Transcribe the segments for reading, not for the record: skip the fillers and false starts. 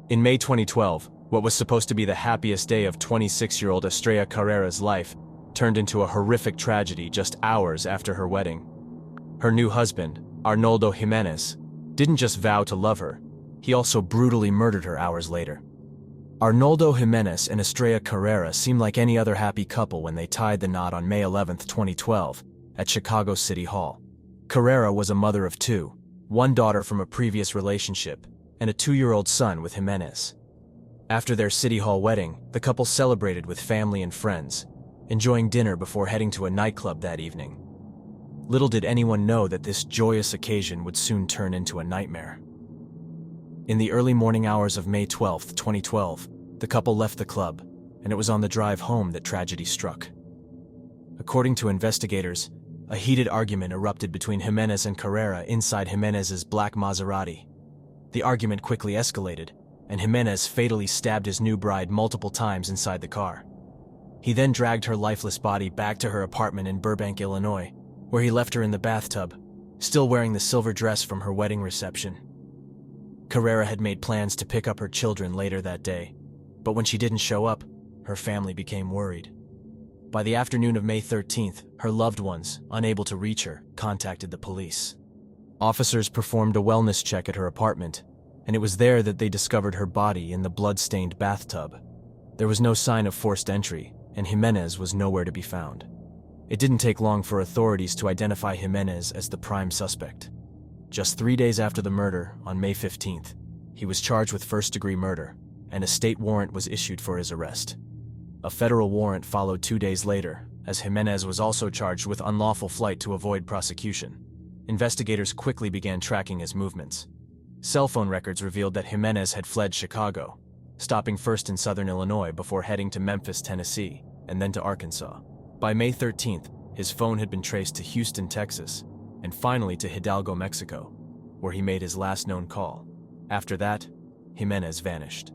In May 2012, what was supposed to be the happiest day of 26-year-old Estrella Carrera's life turned into a horrific tragedy just hours after her wedding. Her new husband, Arnoldo Jimenez, didn't just vow to love her, he also brutally murdered her hours later. Arnoldo Jimenez and Estrella Carrera seemed like any other happy couple when they tied the knot on May 11, 2012, at Chicago City Hall. Carrera was a mother of two, one daughter from a previous relationship, and a 2-year-old son with Jimenez. After their City Hall wedding, the couple celebrated with family and friends, enjoying dinner before heading to a nightclub that evening. Little did anyone know that this joyous occasion would soon turn into a nightmare. In the early morning hours of May 12, 2012, the couple left the club, and it was on the drive home that tragedy struck. According to investigators, a heated argument erupted between Jimenez and Carrera inside Jimenez's black Maserati. The argument quickly escalated, and Jimenez fatally stabbed his new bride multiple times inside the car. He then dragged her lifeless body back to her apartment in Burbank, Illinois, where he left her in the bathtub, still wearing the silver dress from her wedding reception. Carrera had made plans to pick up her children later that day, but when she didn't show up, her family became worried. By the afternoon of May 13th, her loved ones, unable to reach her, contacted the police. Officers performed a wellness check at her apartment, and it was there that they discovered her body in the blood-stained bathtub. There was no sign of forced entry, and Jimenez was nowhere to be found. It didn't take long for authorities to identify Jimenez as the prime suspect. Just 3 days after the murder, on May 15th, he was charged with first-degree murder, and a state warrant was issued for his arrest. A federal warrant followed 2 days later, as Jimenez was also charged with unlawful flight to avoid prosecution. Investigators quickly began tracking his movements. Cellphone records revealed that Jimenez had fled Chicago, stopping first in southern Illinois before heading to Memphis, Tennessee, and then to Arkansas. By May 13th, his phone had been traced to Houston, Texas, and finally to Hidalgo, Mexico, where he made his last known call. After that, Jimenez vanished.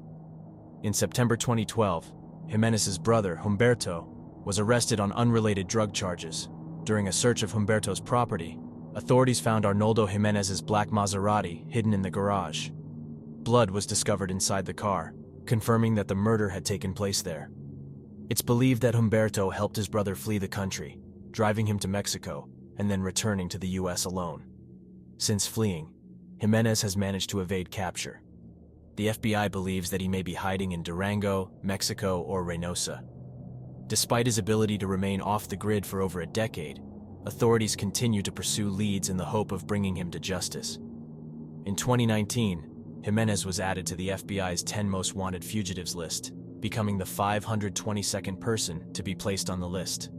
In September 2012, Jimenez's brother, Humberto, was arrested on unrelated drug charges. During a search of Humberto's property, authorities found Arnoldo Jimenez's black Maserati hidden in the garage. Blood was discovered inside the car, confirming that the murder had taken place there. It's believed that Humberto helped his brother flee the country, driving him to Mexico, and then returning to the U.S. alone. Since fleeing, Jimenez has managed to evade capture. The FBI believes that he may be hiding in Durango, Mexico, or Reynosa. Despite his ability to remain off the grid for over a decade, authorities continue to pursue leads in the hope of bringing him to justice. In 2019, Jimenez was added to the FBI's 10 most wanted fugitives list, becoming the 522nd person to be placed on the list.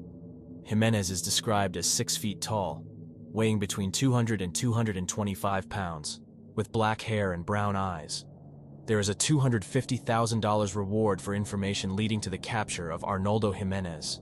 Jimenez is described as 6 feet tall, weighing between 200 and 225 pounds, with black hair and brown eyes. There is a $250,000 reward for information leading to the capture of Arnoldo Jimenez.